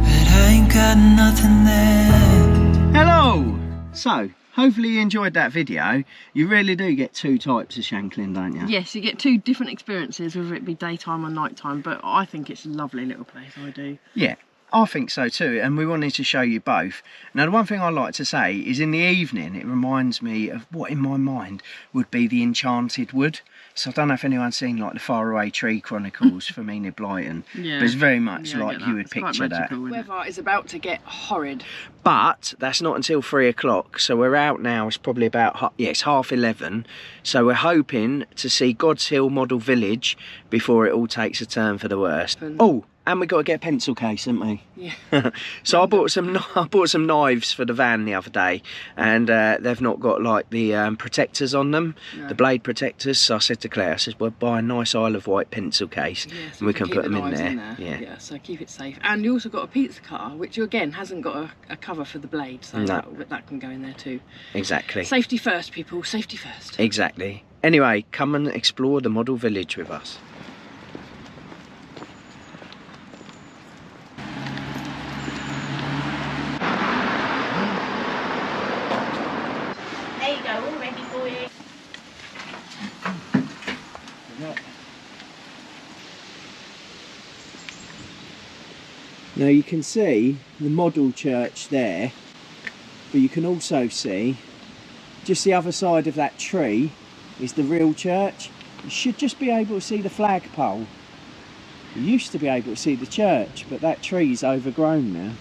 but I ain't got nothing left. Hello! So, hopefully you enjoyed that video. You really do get two types of Shanklin, don't you? Yes, you get two different experiences, whether it be daytime or nighttime, but I think it's a lovely little place, I do. Yeah, I think so too, and we wanted to show you both. Now, the one thing I like to say is in the evening, it reminds me of what in my mind would be the Enchanted Wood. So I don't know if anyone's seen like the Faraway Tree Chronicles from Enid Blyton, Yeah. but it's very much Yeah, I like get you that. would It's quite picture that. magical, isn't it? Weather is about to get horrid. But that's not until 3 o'clock, so we're out now. It's probably about, it's 11:30. So we're hoping to see God's Hill Model Village before it all takes a turn for the worst. Oh, and we got to get a pencil case, haven't we? Yeah. So I bought some knives for the van the other day, and they've not got like the protectors on them, No. the blade protectors. So I said to Claire, I said, we'll buy a nice Isle of Wight pencil case, Yeah, so and we can keep put the them in knives there. Yeah. So keep it safe. And you also got a pizza cutter, which you again hasn't got a cover for the blade, so No. that can go in there too. Exactly. Safety first, people. Safety first. Exactly. Anyway, come and explore the model village with us. There you go, all ready for you. Now you can see the model church there, but you can also see just the other side of that tree is the real church. You should just be able to see the flagpole. You used to be able to see the church, but that tree's overgrown now.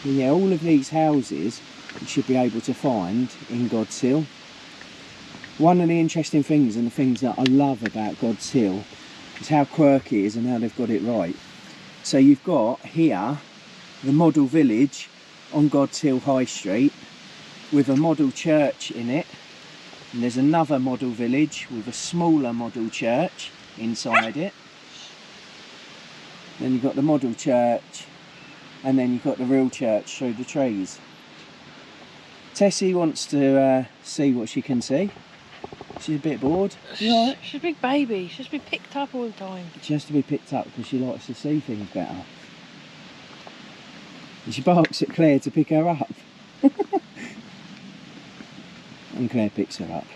And yeah, all of these houses you should be able to find in God's Hill. One of the interesting things, and the things that I love about God's Hill, is how quirky it is and how they've got it right. So you've got here the model village on God's Hill High Street with a model church in it, and there's another model village with a smaller model church inside it. Then you've got the model church, and then you've got the real church through the trees. Tessie wants to see what she can see. She's a bit bored. You all right? She's a big baby. She has to be picked up all the time. She has to be picked up because she likes to see things better. And she barks at Claire to pick her up. And Claire picks her up.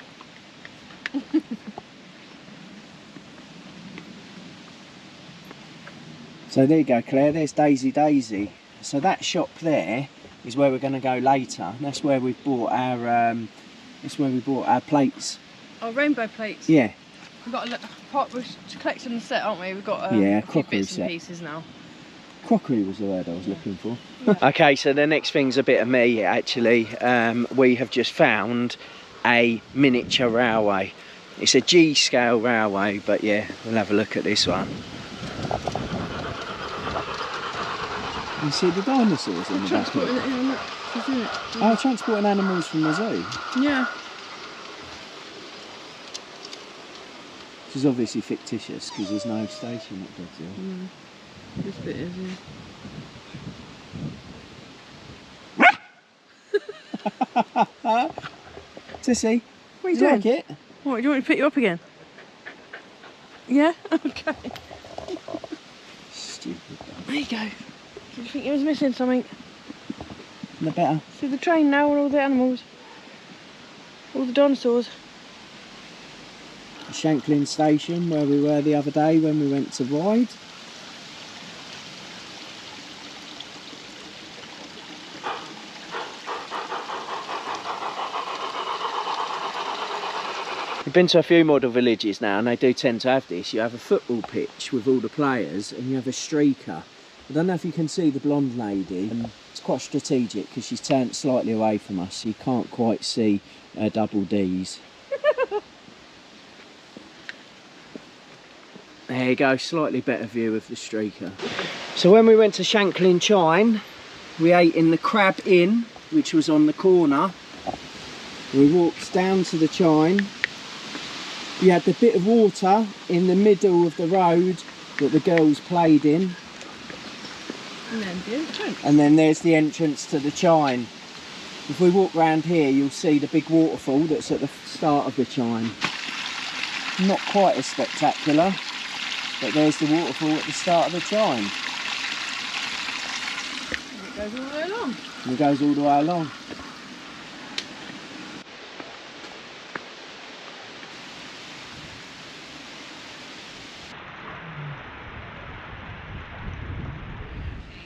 So there you go, Claire, there's Daisy Daisy. So that shop there is where we're going to go later. That's where we bought our plates. Oh, rainbow plates. Yeah. We've got we're collecting the set, aren't we? We've got Yeah, a few crockery bits set. and pieces now. Crockery was the word I was looking for. Okay, so the next thing's a bit of me actually. We have just found a miniature railway. It's a G scale railway, but yeah, we'll have a look at this one. You see the dinosaurs in the back of it? Oh, transporting animals from the zoo. Yeah. Which is obviously fictitious because there's no station at God's Hill. This bit is, yeah. Sissy, What are you do you doing? like it? What, do you want me to pick you up again? Yeah? Okay. Stupid. There you go. Did you think you was missing something? No better. See the train now and all the animals? All the dinosaurs? The Shanklin station where we were the other day when we went to ride. We've been to a few model villages now and they do tend to have this. You have a football pitch with all the players and you have a streaker. I don't know if you can see the blonde lady. It's quite strategic because she's turned slightly away from us, so you can't quite see her double Ds. There you go, slightly better view of the streaker. So when we went to Shanklin Chine, we ate in the Crab Inn, which was on the corner. We walked down to the Chine. You had the bit of water in the middle of the road that the girls played in. And then there's the entrance to the Chine. If we walk round here, you'll see the big waterfall that's at the start of the Chine. Not quite as spectacular, but there's the waterfall at the start of the Chine. It goes all the way along. And it goes all the way along.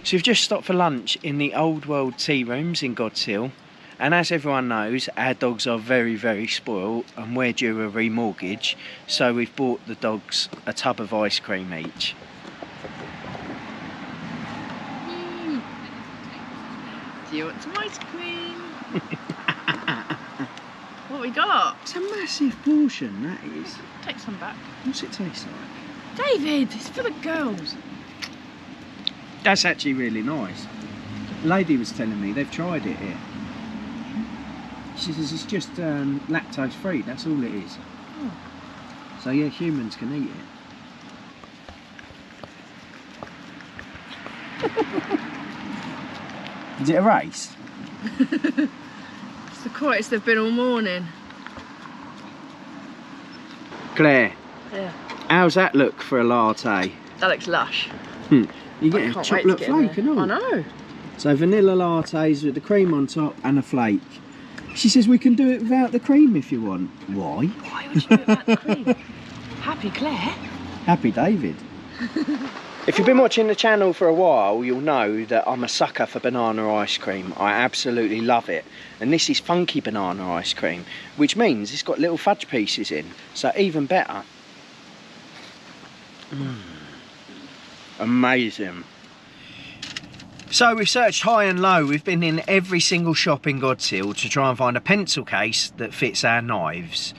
So we've just stopped for lunch in the Old World Tea Rooms in God's Hill, and as everyone knows, our dogs are very, very spoiled and we're due a remortgage, so we've bought the dogs a tub of ice cream each. Do you want some ice cream? What we got? It's a massive portion, that is. Take some back. What's it taste like? David, it's for the girls. That's actually really nice. The lady was telling me they've tried it here. She says it's just lactose free, that's all it is. Oh. So yeah, humans can eat it. Is it a race? It's the quietest they've been all morning. Claire, Yeah. how's that look for a latte? That looks lush. You get a Can't wait to chocolate get in flake there. and all. I know. So vanilla lattes with the cream on top and a flake. She says we can do it without the cream if you want. Why? Why would you do it without the cream? Happy Claire. Happy David. If you've been watching the channel for a while, you'll know that I'm a sucker for banana ice cream. I absolutely love it. And this is funky banana ice cream, which means it's got little fudge pieces in, so even better. Amazing. So we've searched high and low. We've been in every single shop in God's Hill to try and find a pencil case that fits our knives.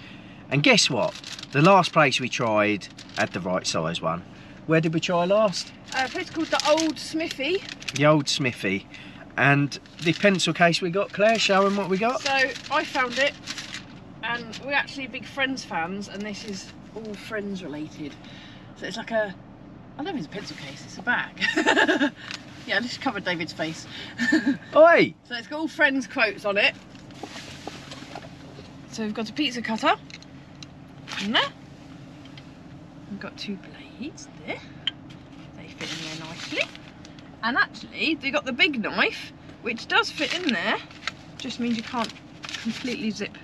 And guess what? The last place we tried had the right size one. Where did we try last? A place called the Old Smithy. The Old Smithy. And the pencil case we got, Claire, show them what we got. So I found it, and we're actually big Friends fans, and this is all Friends related. So it's like a, I don't know if it's a pencil case, it's a bag. Yeah, I just covered David's face. Oi! So it's got all Friends quotes on it. So we've got a pizza cutter in there. We've got two blades there. They fit in there nicely. And actually, they got the big knife, which does fit in there. Just means you can't completely zip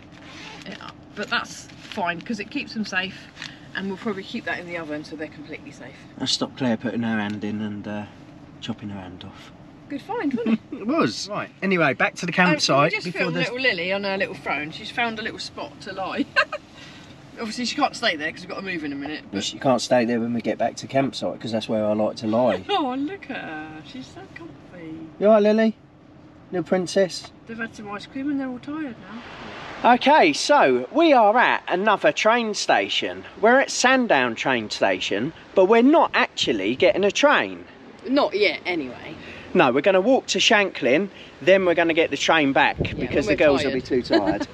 it up. But that's fine, because it keeps them safe. And we'll probably keep that in the oven so they're completely safe. I stopped Claire putting her hand in and chopping her hand off. Good find, wasn't it? It was. Right, anyway, back to the We campsite. just filmed little Lily on her little phone. She's found a little spot to lie. Obviously she can't stay there because we've got to move in a minute. But she can't stay there when we get back to campsite because that's where I like to lie. Oh, look at her. She's so comfy. You alright, Lily? Little princess? They've had some ice cream and they're all tired now. Okay, so we are at another train station. We're at Sandown train station, but we're not actually getting a train. Not yet, anyway. No, we're going to walk to Shanklin, then we're going to get the train back because the girls will be too tired.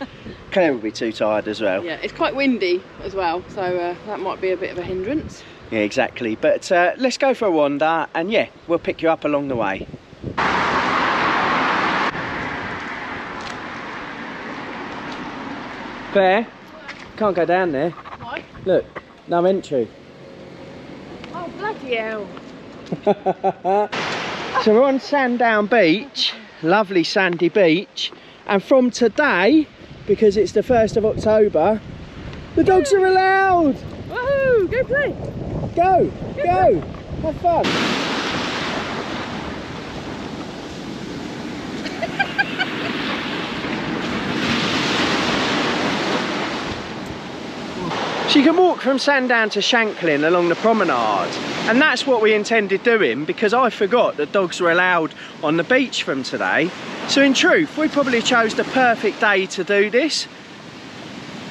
Claire will be too tired as well. Yeah, it's quite windy as well, so that might be a bit of a hindrance. Yeah, exactly. But let's go for a wander and yeah, we'll pick you up along the way. Claire, can't go down there. Why? Look, no entry. Oh, bloody hell. So we're on Sandown Beach, lovely sandy beach, and from today, because it's the 1st of October, the dogs are allowed! Woohoo! Go play! Go! Go! Have fun! So you can walk from Sandown to Shanklin along the promenade, and that's what we intended doing because I forgot that dogs were allowed on the beach from today. So in truth, we probably chose the perfect day to do this.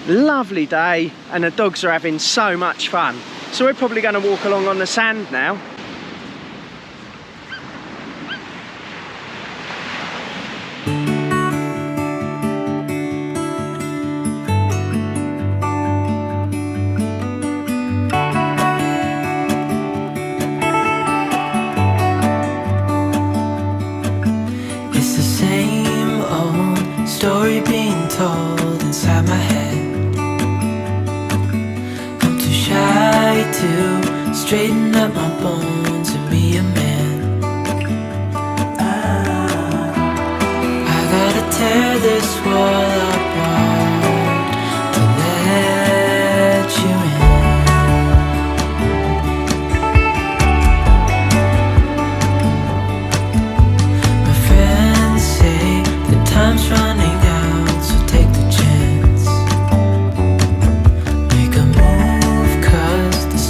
Lovely day, and the dogs are having so much fun. So we're probably going to walk along on the sand now. Story being told inside my head. I'm too shy to straighten up my bones and be a man. I gotta tear this wall apart to let you in. My friends say the time's running.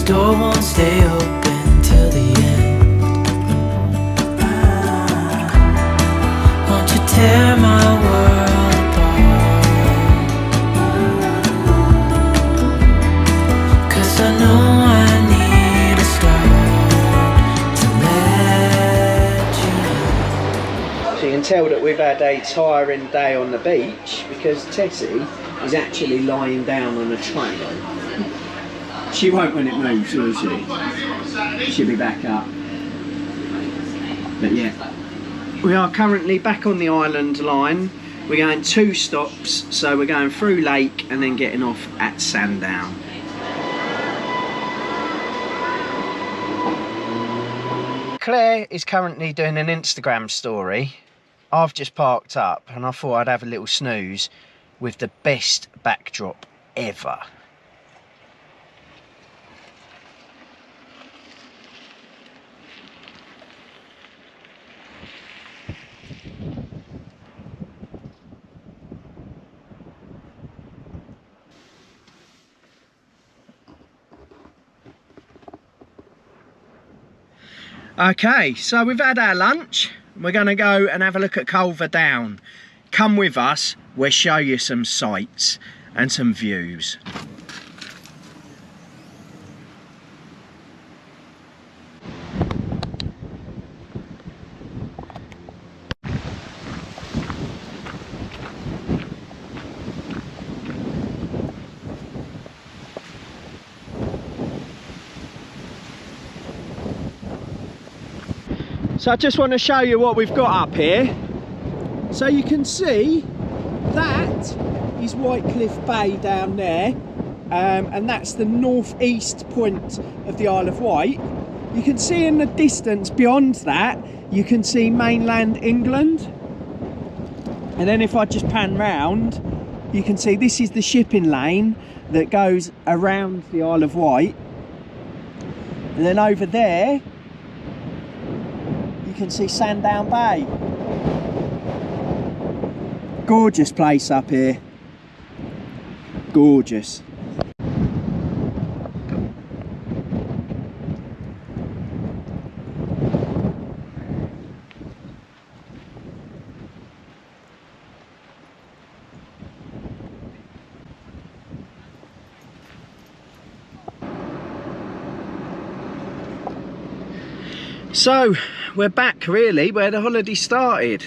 Door won't stay open till the end. Won't you tear my world apart? 'Cause I know I need a start to let you in. So you can tell that we've had a tiring day on the beach because Tessie is actually lying down on a train. She won't when it moves, will she? She'll be back up. But yeah, we are currently back on the island line. We're going 2 stops, so we're going through Lake and then getting off at Sandown. Claire is currently doing an Instagram story. I've just parked up and I thought I'd have a little snooze with the best backdrop ever. Okay, so we've had our lunch. We're going to go and have a look at Culver Down. Come with us, we'll show you some sights and some views. So I just want to show you what we've got up here. So you can see that is Whitecliff Bay down there, and that's the northeast point of the Isle of Wight. You can see in the distance beyond that, you can see mainland England. And then if I just pan round, you can see this is the shipping lane that goes around the Isle of Wight. And then over there, you can see Sandown Bay. Gorgeous place up here. Gorgeous. So we're back really where the holiday started.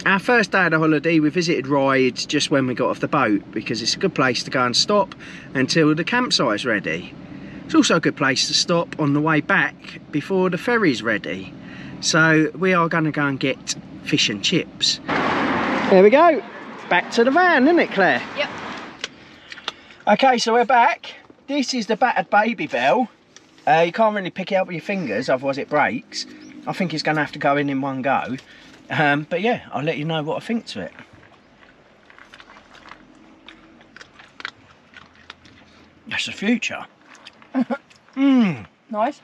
Our first day of the holiday we visited Ryde just when we got off the boat because it's a good place to go and stop until the campsite's ready. It's also a good place to stop on the way back before the ferry's ready. So we are going to go and get fish and chips. There we go. Back to the van, isn't it, Claire? Yep. Okay, so we're back. This is the battered baby bell. You can't really pick it up with your fingers, otherwise it breaks. I think it's going to have to go in one go. But yeah, I'll let you know what I think to it. That's the future. Nice.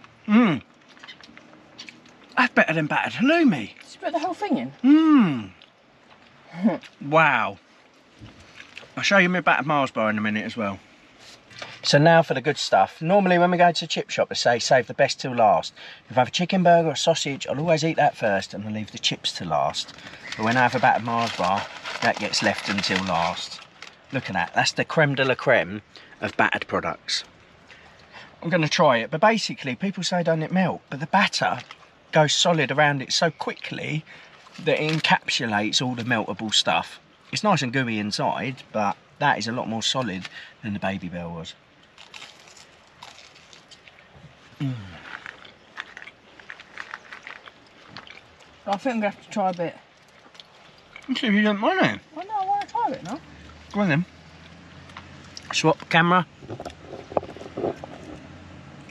That's better than battered halloumi. Just put the whole thing in. Wow. I'll show you my battered Mars bar in a minute as well. So now for the good stuff. Normally when we go to the chip shop, they say save the best till last. If I have a chicken burger or a sausage, I'll always eat that first and I'll leave the chips to last. But when I have a battered Mars bar, that gets left until last. Look at that, that's the creme de la creme of battered products. I'm going to try it, but basically people say don't it melt, but the batter goes solid around it so quickly that it encapsulates all the meltable stuff. It's nice and gooey inside, but that is a lot more solid than the Baby Bell was. I think I'm going to have to try a bit. Let's see if you don't mind it. Well, no, I want to try it now. Go on then. Swap camera.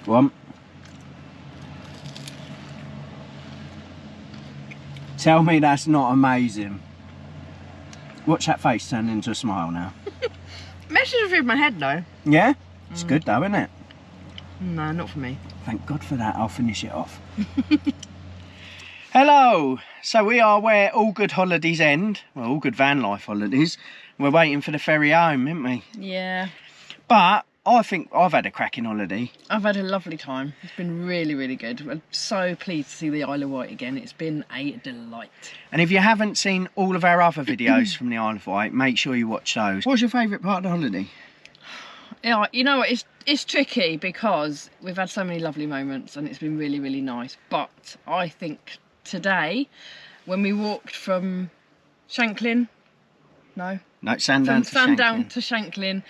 Go on. Tell me that's not amazing. Watch that face turn into a smile now. Messes with my head though. Yeah? It's good though, isn't it? No, not for me. Thank God for that. I'll finish it off. Hello. So we are where all good holidays end. Well, all good van life holidays. We're waiting for the ferry home, aren't we? Yeah. But I think I've had a cracking holiday. I've had a lovely time. It's been really, really good. I'm so pleased to see the Isle of Wight again. It's been a delight. And if you haven't seen all of our other videos from the Isle of Wight, make sure you watch those. What's your favourite part of the holiday? Yeah, you know what, it's tricky because we've had so many lovely moments and it's been really, really nice. But I think today, when we walked from Shanklin, Sandown to Shanklin,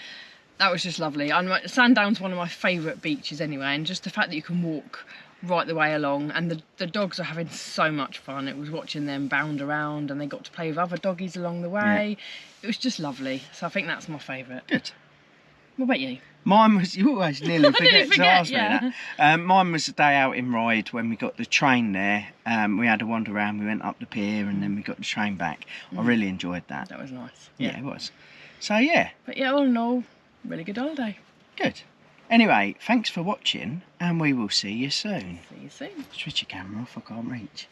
that was just lovely. Sandown's one of my favourite beaches anyway, and just the fact that you can walk right the way along, and the dogs are having so much fun. It was watching them bound around and they got to play with other doggies along the way. Yeah. It was just lovely. So I think that's my favourite. Good. What about you? Mine was, you always nearly forget to ask yeah. me that. Mine was a day out in Ryde when we got the train there. We had a wander around, we went up the pier and then we got the train back. I really enjoyed that. That was nice. Yeah, it was. So yeah. But yeah, all in all, really good holiday. Good. Anyway, thanks for watching and we will see you soon. See you soon. Switch your camera off, I can't reach.